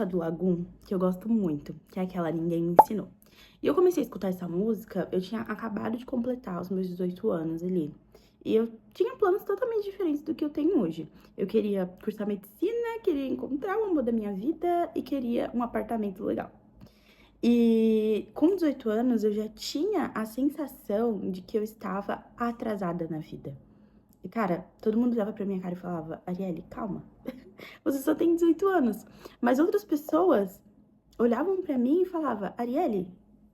música do Lagoon, que eu gosto muito, que é aquela Ninguém Me Ensinou. E eu comecei a escutar essa música, eu tinha acabado de completar os meus 18 anos ali. E eu tinha planos totalmente diferentes do que eu tenho hoje. Eu queria cursar medicina, queria encontrar o amor da minha vida e queria um apartamento legal. E com 18 anos eu já tinha a sensação de que eu estava atrasada na vida. E cara, todo mundo olhava pra minha cara e falava: Arielle, calma, você só tem 18 anos. Mas outras pessoas olhavam pra mim e falavam: Arielle,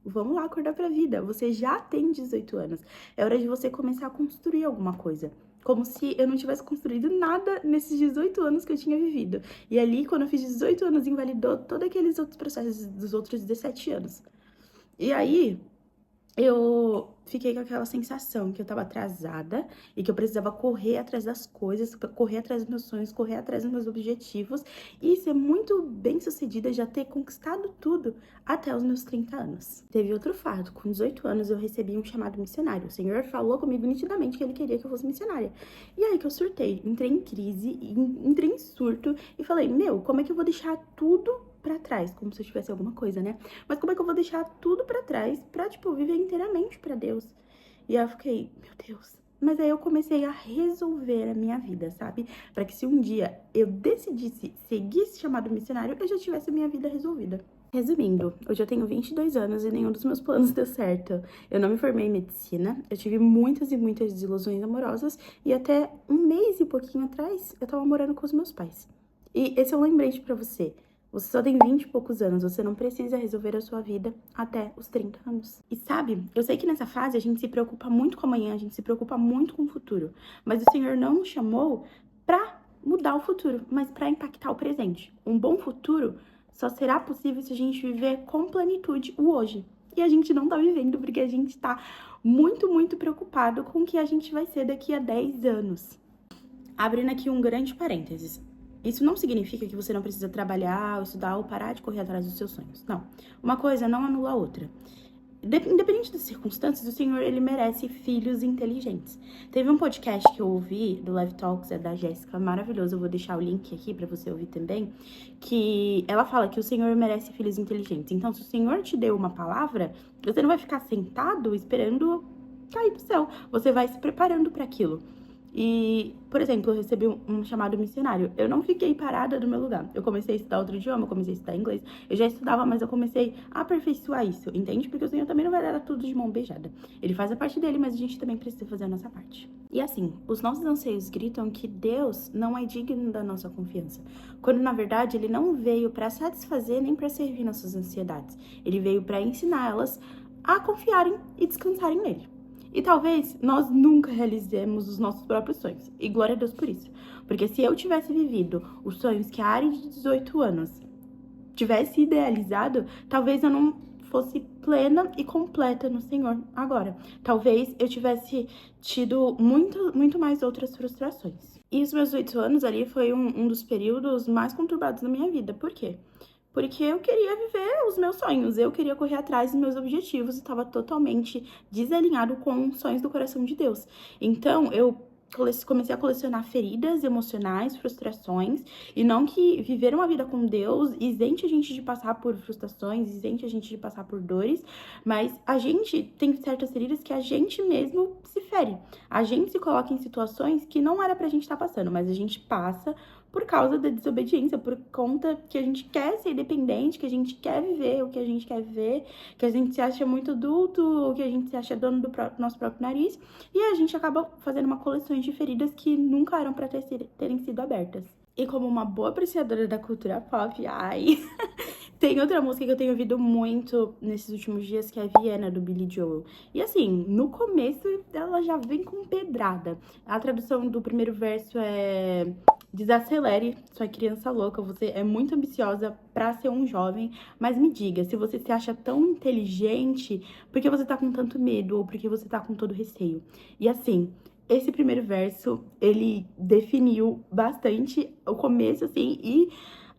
vamos lá acordar pra vida, você já tem 18 anos. É hora de você começar a construir alguma coisa. Como se eu não tivesse construído nada nesses 18 anos que eu tinha vivido. E ali, quando eu fiz 18 anos, invalidou todos aqueles outros processos dos outros 17 anos. E aí, eu fiquei com aquela sensação que eu tava atrasada e que eu precisava correr atrás das coisas, correr atrás dos meus sonhos, correr atrás dos meus objetivos e ser muito bem sucedida, já ter conquistado tudo até os meus 30 anos. Teve outro fato, com 18 anos eu recebi um chamado missionário. O Senhor falou comigo nitidamente que ele queria que eu fosse missionária. E aí que eu surtei, entrei em crise, entrei em surto e falei: meu, como é que eu vou deixar tudo pra trás, como se eu tivesse alguma coisa, né? Mas como é que eu vou deixar tudo pra trás pra, tipo, viver inteiramente pra Deus? E aí eu fiquei, meu Deus. Mas aí eu comecei a resolver a minha vida, sabe? Pra que se um dia eu decidisse seguir esse chamado missionário, eu já tivesse a minha vida resolvida. Resumindo, hoje eu tenho 22 anos e nenhum dos meus planos deu certo. Eu não me formei em medicina, eu tive muitas e muitas desilusões amorosas e até um mês e pouquinho atrás eu tava morando com os meus pais. E esse é um lembrete pra você. Você só tem 20 e poucos anos, você não precisa resolver a sua vida até os 30 anos. E sabe, eu sei que nessa fase a gente se preocupa muito com amanhã, a gente se preocupa muito com o futuro. Mas o Senhor não nos chamou pra mudar o futuro, mas pra impactar o presente. Um bom futuro só será possível se a gente viver com plenitude o hoje. E a gente não tá vivendo porque a gente tá muito preocupado com o que a gente vai ser daqui a 10 anos. Abrindo aqui um grande parênteses. Isso não significa que você não precisa trabalhar, ou estudar ou parar de correr atrás dos seus sonhos. Não. Uma coisa não anula a outra. Independente das circunstâncias, o Senhor, ele merece filhos inteligentes. Teve um podcast que eu ouvi, do Live Talks, é da Jéssica, maravilhoso, eu vou deixar o link aqui pra você ouvir também, que ela fala que o Senhor merece filhos inteligentes. Então, se o Senhor te deu uma palavra, você não vai ficar sentado esperando cair do céu. Você vai se preparando para aquilo. E, por exemplo, eu recebi um chamado missionário. Eu não fiquei parada no meu lugar. Eu comecei a estudar outro idioma, eu comecei a estudar inglês. Eu já estudava, mas eu comecei a aperfeiçoar isso, entende? Porque o Senhor também não vai dar tudo de mão beijada. Ele faz a parte dele, mas a gente também precisa fazer a nossa parte. E assim, os nossos anseios gritam que Deus não é digno da nossa confiança. Quando, na verdade, Ele não veio para satisfazer nem para servir nossas ansiedades. Ele veio para ensinar elas a confiarem e descansarem nele. E talvez nós nunca realizemos os nossos próprios sonhos. E glória a Deus por isso. Porque se eu tivesse vivido os sonhos que a Ari de 18 anos tivesse idealizado, talvez eu não fosse plena e completa no Senhor agora. Talvez eu tivesse tido muito mais outras frustrações. E os meus 8 anos ali foi um dos períodos mais conturbados da minha vida. Por quê? Porque eu queria viver os meus sonhos, eu queria correr atrás dos meus objetivos e estava totalmente desalinhado com os sonhos do coração de Deus. Então, eu comecei a colecionar feridas emocionais, frustrações, e não que viver uma vida com Deus isente a gente de passar por frustrações, isente a gente de passar por dores, mas a gente tem certas feridas que a gente mesmo se fere. A gente se coloca em situações que não era pra gente estar passando, mas a gente passa por causa da desobediência, por conta que a gente quer ser independente, que a gente quer viver o que a gente quer viver, que a gente se acha muito adulto, que a gente se acha dono do nosso próprio nariz, e a gente acaba fazendo uma coleção de feridas que nunca eram para terem sido abertas. E como uma boa apreciadora da cultura pop, tem outra música que eu tenho ouvido muito nesses últimos dias, que é Viena, do Billy Joel. E assim, no começo ela já vem com pedrada. A tradução do primeiro verso é: desacelere, sua criança louca, você é muito ambiciosa pra ser um jovem, mas me diga, se você se acha tão inteligente, por que você tá com tanto medo ou por que você tá com todo receio? E assim, esse primeiro verso, ele definiu bastante o começo, assim, e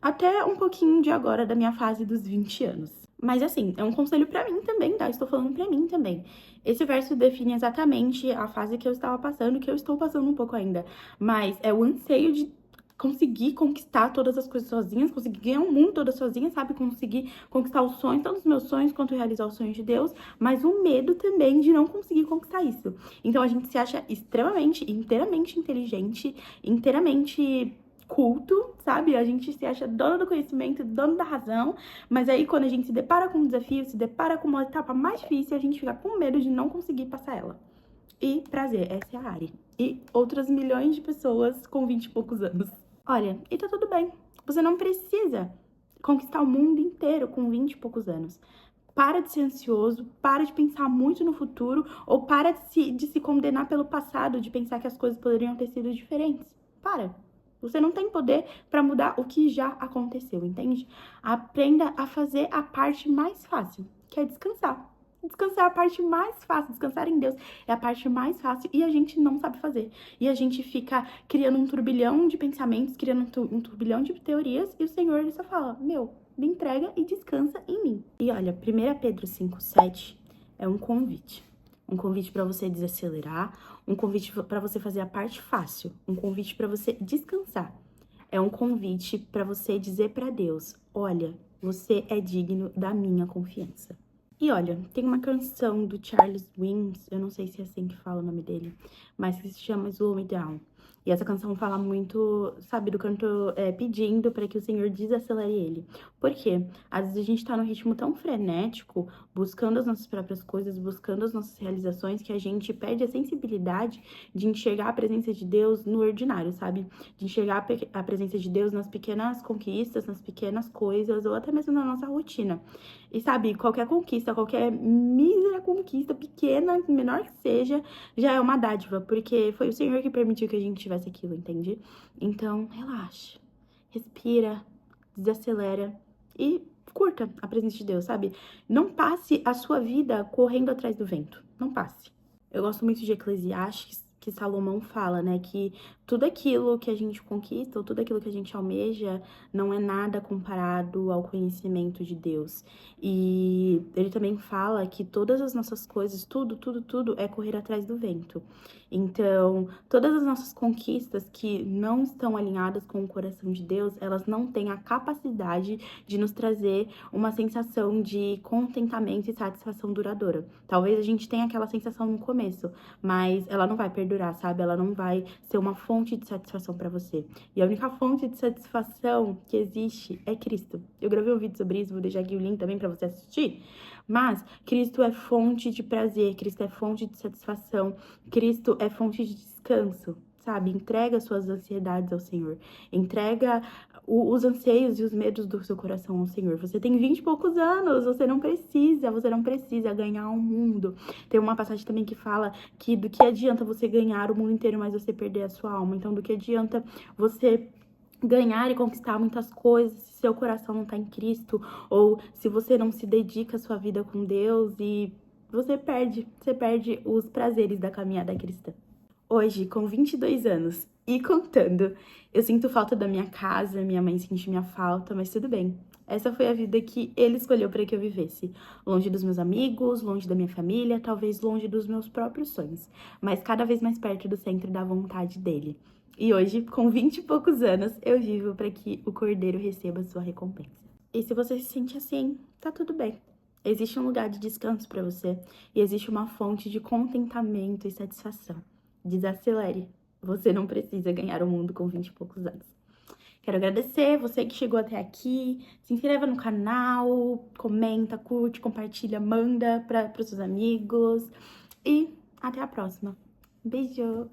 até um pouquinho de agora da minha fase dos 20 anos. Mas assim, é um conselho pra mim também, tá? Estou falando pra mim também. Esse verso define exatamente a fase que eu estava passando, que eu estou passando um pouco ainda. Mas é o anseio de conseguir conquistar todas as coisas sozinhas, conseguir ganhar o mundo todo sozinha, sabe? Conseguir conquistar os sonhos, tanto os meus sonhos quanto realizar os sonhos de Deus, mas o medo também de não conseguir conquistar isso. Então a gente se acha extremamente, inteiramente inteligente, inteiramente culto, sabe? A gente se acha dono do conhecimento, dono da razão, mas aí quando a gente se depara com um desafio, se depara com uma etapa mais difícil, a gente fica com medo de não conseguir passar ela. E prazer, essa é a Ari. E outras milhões de pessoas com 20 e poucos anos. Olha, e tá tudo bem. Você não precisa conquistar o mundo inteiro com 20 e poucos anos. Para de ser ansioso, para de pensar muito no futuro, ou para de se condenar pelo passado, de pensar que as coisas poderiam ter sido diferentes. Para. Você não tem poder para mudar o que já aconteceu, entende? Aprenda a fazer a parte mais fácil, que é descansar. Descansar é a parte mais fácil, descansar em Deus é a parte mais fácil e a gente não sabe fazer. E a gente fica criando um turbilhão de pensamentos, criando um turbilhão de teorias e o Senhor, ele só fala, meu, me entrega e descansa em mim. E olha, 1 Pedro 5,7 é um convite. Um convite para você desacelerar, um convite para você fazer a parte fácil, um convite para você descansar. É um convite para você dizer para Deus, olha, você é digno da minha confiança. E olha, tem uma canção do Charles Wings, eu não sei se é assim que fala o nome dele, mas que se chama Slow Me Down. E essa canção fala muito, sabe, do cantor pedindo para que o Senhor desacelere ele. Por quê? Às vezes a gente tá num ritmo tão frenético, buscando as nossas próprias coisas, buscando as nossas realizações, que a gente perde a sensibilidade de enxergar a presença de Deus no ordinário, sabe? De enxergar a presença de Deus nas pequenas conquistas, nas pequenas coisas, ou até mesmo na nossa rotina. E sabe, qualquer conquista, qualquer mísera conquista, pequena, menor que seja, já é uma dádiva, porque foi o Senhor que permitiu que a gente tivesse aquilo, entende? Então, relaxa, respira, desacelera e curta a presença de Deus, sabe? Não passe a sua vida correndo atrás do vento, não passe. Eu gosto muito de Eclesiastes, que Salomão fala, né, que tudo aquilo que a gente conquista, ou tudo aquilo que a gente almeja, não é nada comparado ao conhecimento de Deus. E ele também fala que todas as nossas coisas, tudo é correr atrás do vento. Então, todas as nossas conquistas que não estão alinhadas com o coração de Deus, elas não têm a capacidade de nos trazer uma sensação de contentamento e satisfação duradoura. Talvez a gente tenha aquela sensação no começo, mas ela não vai perdurar, sabe? Ela não vai ser uma fonte de satisfação para você. E a única fonte de satisfação que existe é Cristo. Eu gravei um vídeo sobre isso, vou deixar aqui o link também para você assistir. Mas Cristo é fonte de prazer, Cristo é fonte de satisfação, Cristo é fonte de descanso, sabe? Entrega suas ansiedades ao Senhor, entrega os anseios e os medos do seu coração ao Senhor. Você tem 20 e poucos anos, você não precisa ganhar o mundo. Tem uma passagem também que fala que do que adianta você ganhar o mundo inteiro, mas você perder a sua alma. Então, do que adianta você ganhar e conquistar muitas coisas se seu coração não tá em Cristo, ou se você não se dedica a sua vida com Deus e você perde os prazeres da caminhada cristã. Hoje, com 22 anos e contando, eu sinto falta da minha casa, minha mãe sente minha falta, mas tudo bem. Essa foi a vida que ele escolheu para que eu vivesse. Longe dos meus amigos, longe da minha família, talvez longe dos meus próprios sonhos, mas cada vez mais perto do centro da vontade dele. E hoje, com 20 e poucos anos, eu vivo para que o cordeiro receba sua recompensa. E se você se sente assim, tá tudo bem. Existe um lugar de descanso para você e existe uma fonte de contentamento e satisfação. Desacelere. Você não precisa ganhar o mundo com 20 e poucos anos. Quero agradecer você que chegou até aqui. Se inscreva no canal, comenta, curte, compartilha, manda para os seus amigos. E até a próxima. Beijo!